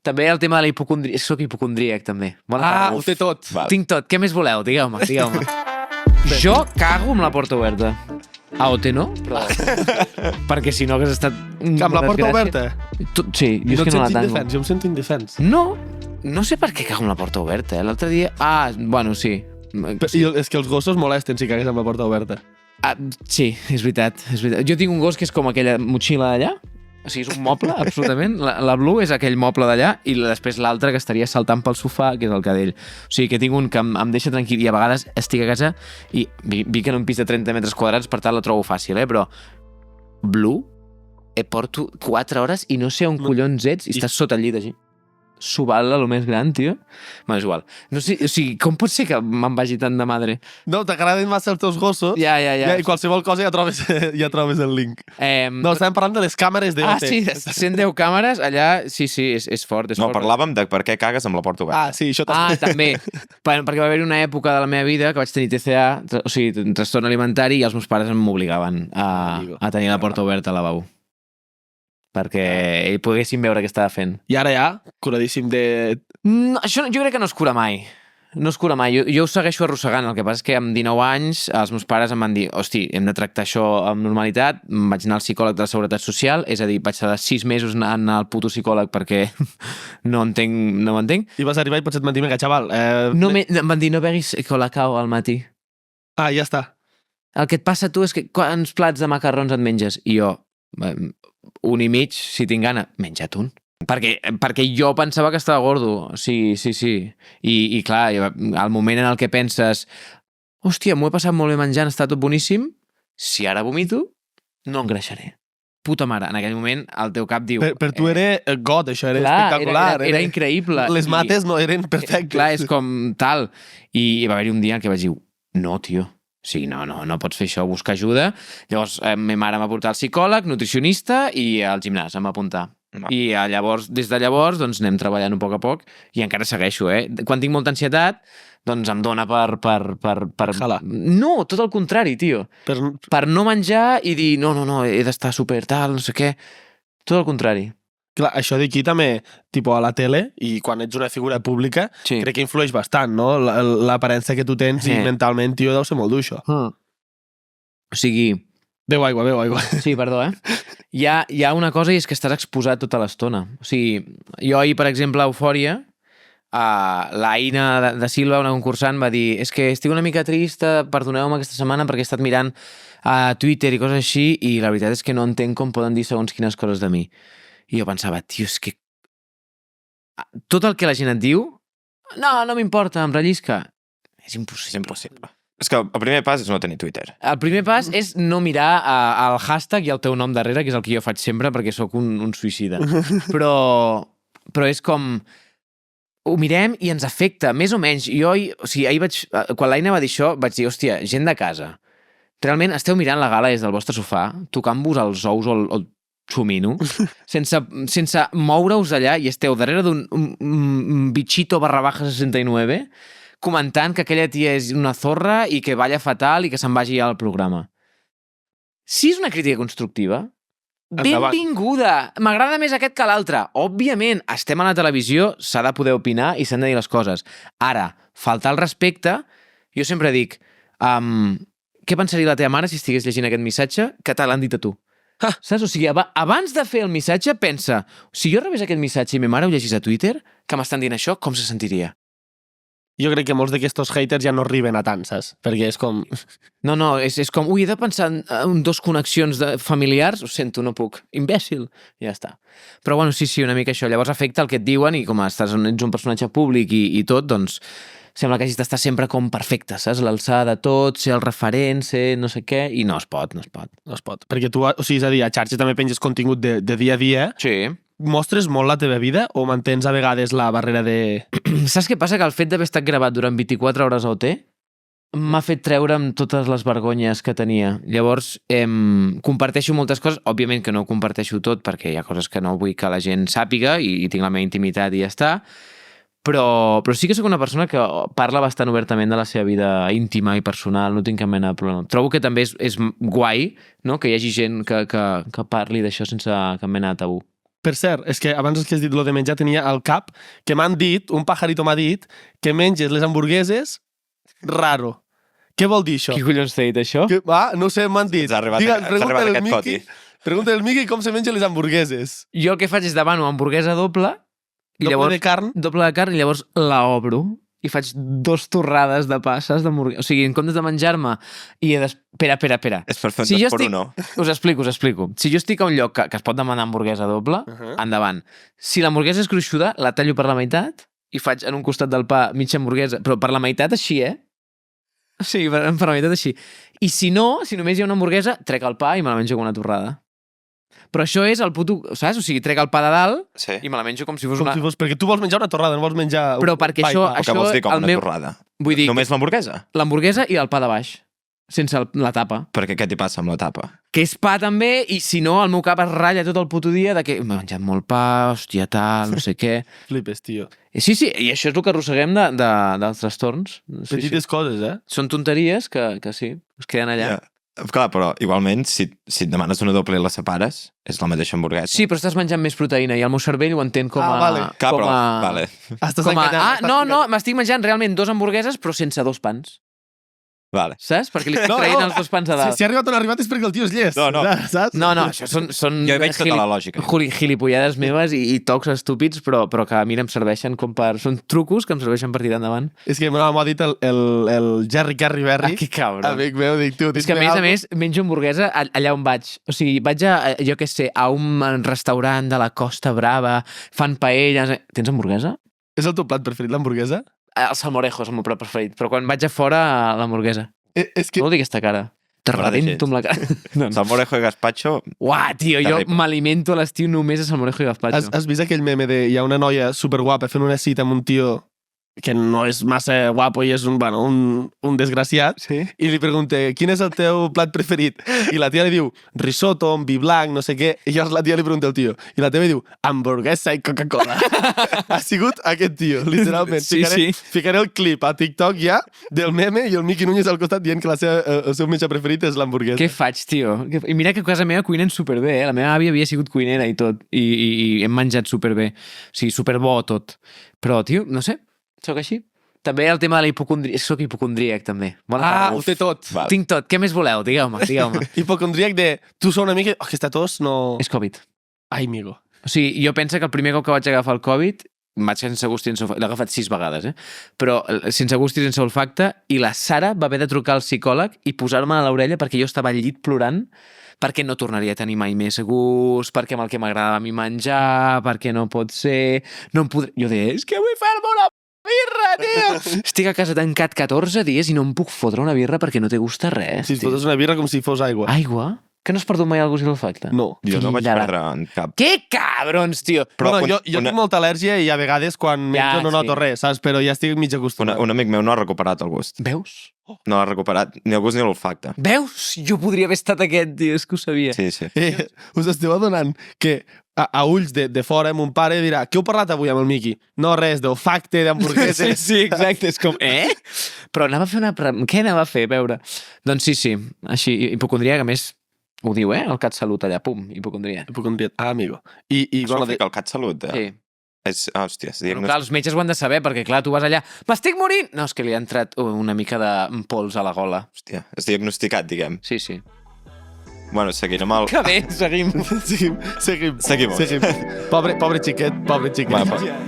També el tema de la hipocondria. Soc hipocondríac, també. Ho té tot. Tinc tot. Què més voleu? Digueu-me. Jo cago amb la porta oberta. AOT no, però... perquè si no hagués estat... Amb la porta oberta? Sí, jo és que no la tanco. Jo em sento indefens. No sé per què cago amb la porta oberta, L'altre dia... Bueno, sí. És que els gossos molesten si cagues amb la porta oberta. Sí, és veritat. Jo tinc un gos que és com aquella motxilla d'allà. O sigui, és un moble, absolutament. La Blue és aquell moble d'allà i després l'altre que estaria saltant pel sofà, que és el cadell. O sigui, que tinc un que em deixa tranquil i a vegades estic a casa i vic en un pis de 30 metres quadrats, per tant la trobo fàcil, però Blue, porto 4 hores i no sé on collons ets i estàs sota el llit així. Subal-la el més gran, tio. Bueno, és igual. No sé, o sigui, com pot ser que me'n vagi tant de madre? No, t'agraden massa els teus gossos. Ja. I qualsevol cosa ja trobes el link. No, estàvem parlant de les càmeres d'OT. Sí, 110 càmeres, allà, sí, és fort. No, parlàvem de per què cagues amb la porta oberta. Sí, això també. També. Perquè va haver-hi una època de la meva vida que vaig tenir TCA, o sigui, trastorn alimentari, i els meus pares m'obligaven a tenir la porta oberta al lavabo. Perquè ell poguessin veure què estava fent. I ara ja, curadíssim de... Això jo crec que no es cura mai. No es cura mai. Jo ho segueixo arrossegant. El que passa és que amb 19 anys els meus pares em van dir hosti, hem de tractar això amb normalitat. Vaig anar al psicòleg de la Seguretat Social, és a dir, vaig estar 6 mesos anant al puto psicòleg perquè no m'entenc. I vas arribar i potser et van dir, vinga, xaval... Em van dir, no beguis colacao al matí. Ja està. El que et passa a tu és que quants plats de macarrons et menges? I jo... 1 i mig, si tinc gana, menja't un. Perquè jo pensava que estava gordo. Sí. I clar, al moment en el que penses hòstia, m'ho he passat molt bé menjant, està tot boníssim, si ara vomito, no engreixaré. Puta mare, en aquell moment el teu cap diu... Per tu era God, això era espectacular. Era increïble. Les mates no eren perfectes. Clar, és com tal. I va haver-hi un dia que vaig dir, no, tio, sí, no pots fer això, buscar ajuda. Llavors, ma mare m'ha portat al psicòleg, nutricionista i al gimnàs, em va apuntar. I llavors, des de llavors, doncs anem treballant a poc i encara segueixo, Quan tinc molta ansietat, doncs em dona per... Jalar. No, tot el contrari, tio. Per no menjar i dir, no, he d'estar super tal, no sé què. Tot el contrari. Clar, això d'aquí també, tipus a la tele, i quan ets una figura pública, crec que influeix bastant, no? L'aparença que tu tens i mentalment, tio, deu ser molt dur, això. O sigui... Beu aigua. Sí, perdó, Hi ha una cosa i és que estàs exposat tota l'estona. O sigui, jo ahir, per exemple, a Eufòria, l'Aina de Silva, una concursant, va dir és que estic una mica trista, perdoneu-me aquesta setmana perquè he estat mirant a Twitter i coses així i la veritat és que no entenc com poden dir segons quines coses de mi. I jo pensava, tio, és que tot el que la gent et diu no m'importa, em rellisca. És impossible. És que el primer pas és no tenir Twitter. El primer pas és no mirar el hashtag i el teu nom darrere, que és el que jo faig sempre perquè sóc un suïcida. Però és com... Ho mirem i ens afecta, més o menys. Quan l'Aina va dir això, vaig dir, hòstia, gent de casa, realment esteu mirant la gala des del vostre sofà, tocant-vos els ous o el xumino, sense moure-us d'allà i esteu darrere d'un bichito /69 comentant que aquella tia és una zorra i que balla fatal i que se'n vagi al programa. Si és una crítica constructiva, benvinguda! M'agrada més aquest que l'altre. Òbviament, estem a la televisió, s'ha de poder opinar i s'han de dir les coses. Ara, faltar el respecte, jo sempre dic, què pensaria la teva mare si estigués llegint aquest missatge que te l'han dit a tu? Saps? O sigui, abans de fer el missatge, pensa, si jo rebés aquest missatge i ma mare ho llegís a Twitter, que m'estan dient això, com se sentiria? Jo crec que molts d'aquests haters ja no arriben a tant, saps? Perquè és com... No, és com, he de pensar en 2 connexions familiars, ho sento, no puc. Imbècil. I ja està. Però bueno, sí, una mica això. Llavors afecta el que et diuen i com ets un personatge públic i tot, doncs sembla que hagis d'estar sempre com perfecte, saps? L'alçada de tot, ser el referent, ser no sé què, i no es pot. Perquè tu, o sigui, és a dir, a xarxa també penges contingut de dia a dia. Sí. Mostres molt la teva vida o mantens a vegades la barrera de... Saps què passa? Que el fet d'haver estat gravat durant 24 hores a OT m'ha fet treure'm totes les vergonyes que tenia. Llavors, comparteixo moltes coses. Òbviament que no ho comparteixo tot perquè hi ha coses que no vull que la gent sàpiga i tinc la meva intimitat i ja està. Però sí que sóc una persona que parla bastant obertament de la seva vida íntima i personal, no tinc cap mena de problema. Trobo que també és guai, no?, que hi hagi gent que parli d'això sense cap mena de tabú. Per cert, és que abans que has dit lo de menjar tenia al cap que m'han dit, un pajarito m'ha dit, que menges les hamburgueses raro. Què vol dir això? Qui collons t'ha dit això? No sé, m'han dit. S'ha arribat aquest coti. Pregunta al Miqui com se mengen les hamburgueses. Jo el que faig és demano hamburguesa doble, i llavors, doble de carn, i llavors la obro i faig 2 torrades de passes d'hamburguesa. O sigui, en comptes de menjar-me i he Espera. És per fer un 2 por 1. Us explico. Si jo estic a un lloc que es pot demanar hamburguesa doble, endavant. Si l'hamburguesa és gruixuda, la tallo per la meitat i faig en un costat del pa mitja hamburguesa, però per la meitat així, Sí, per la meitat així. I si no, si només hi ha una hamburguesa, trec el pa i me la menjo com una torrada. Però això és el puto... Saps? O sigui, trec el pa de dalt i me la menjo com si fos una... Perquè tu vols menjar una torrada, no vols menjar... Però perquè això... Què vols dir com una torrada? Vull dir... Només l'hamburguesa? L'hamburguesa i el pa de baix, sense la tapa. Perquè què t'hi passa amb la tapa? Que és pa també, i si no, el meu cap es ratlla tot el puto dia de que m'he menjat molt pa, hòstia, tal, no sé què. Flipes, tio. Sí, i això és el que arrosseguem dels trastorns. Petites coses, Són tonteries que sí, es queden allà. Clar, però igualment, si et demanes una doble i la separes, és la mateixa hamburguesa. Sí, però estàs menjant més proteïna i el meu cervell ho entén com a... Vale. Vale. Estàs enganyant. No, m'estic menjant realment 2 hamburgueses, però sense 2 pans. Vale. Saps? Perquè li estic traient els 2 pans a dalt. Si ha arribat on ha arribat és perquè el tio és llest. No. Saps? No, això són jo hi veig tota la lògica. Gilipollades meves i tocs estúpids, però que a mi em serveixen com per... Són trucos que em serveixen per tirar endavant. És que m'ha dit el Jerry Carry Berry. Que cabron. Amic meu, dic, tu... És que a més menjo hamburguesa allà on vaig. O sigui, vaig jo què sé, a un restaurant de la Costa Brava, fan paelles... Tens hamburguesa? És el teu plat preferit, l'hamburguesa? El salmorejo és el meu plat preferit, però quan vaig a fora, l'hamburguesa. És que... No vol dir aquesta cara. Te rebento amb la cara. Salmorejo i gazpacho... Uah, tio, jo m'alimento a l'estiu només a salmorejo i gazpacho. Has vist aquell meme de hi ha una noia superguapa fent una cita amb un tio que no és massa guapo i és un desgraciat, i li pregunta, quin és el teu plat preferit? I la tia li diu, risotto, amb vi blanc, no sé què, i llavors la tia li pregunta al tio, i la teva diu, hamburguesa i Coca-Cola. Ha sigut aquest tio, literalment. Ficaré el clip a TikTok ja del meme i el Miqui Núñez al costat dient que el seu menjar preferit és l'hamburguesa. Què faig, tio? I mira que a casa meva cuinen superbé, La meva àvia havia sigut cuinera i tot, i hem menjat superbé. O sigui, superbo tot. Però, tio, no sé, soc així. També el tema de la hipocondria. Soc hipocondríac, també. Ho té tot. Tinc tot. Què més voleu? Digueu-me. Hipocondríac de... Tu sou una mica... Aquesta tos no... És Covid. Ai, amigo. O sigui, jo penso que el primer cop que vaig agafar el Covid vaig sense gust i sense olfacte. L'he agafat 6 vegades, Però sense gust i sense olfacte, i la Sara va haver de trucar al psicòleg i posar-me a l'orella perquè jo estava al llit plorant perquè no tornaria a tenir mai més gust, perquè amb el que m'agradava a mi menjar, perquè no pot ser... No em podré... Jo deia, és que vull fer-me una birra, tio! Estic a casa tancat 14 dies i no em puc fotre una birra perquè no té gust a res. Si et fotes una birra com si fos aigua. Aigua? Que no has perdut mai el gust i l'olfacte? No. Jo no vaig perdre en cap. Que cabrons, tio! Però jo tinc molta al·lèrgia i a vegades quan menjo no noto res, saps? Però ja estic mig acostumat. Un amic meu no ha recuperat el gust. Veus? No l'ha recuperat ni el gust ni l'olfacte. Veus? Jo podria haver estat aquest, tio, és que ho sabia. Sí. Us esteu adonant que a ulls de fora mon pare dirà, què heu parlat avui amb el Miqui? No, res, d'olfacte, d'hamburgueses. Sí, exacte, és com, Però anava a fer una... Què anava a fer, a veure? Doncs sí, així, hipocondria, que a més ho diu, el CatSalut allà, pum, hipocondria. Amigo. Això ho fica el CatSalut, Sí. Hòstia, Però clar, els metges ho han de saber, perquè clar, tu vas allà, m'estic morint! No, és que li ha entrat una mica de pols a la gola. Hòstia, és diagnosticat, diguem. Sí. Bueno, seguint amb el... Que bé, seguim. Seguim. Seguim. Pobre xiquet. Va.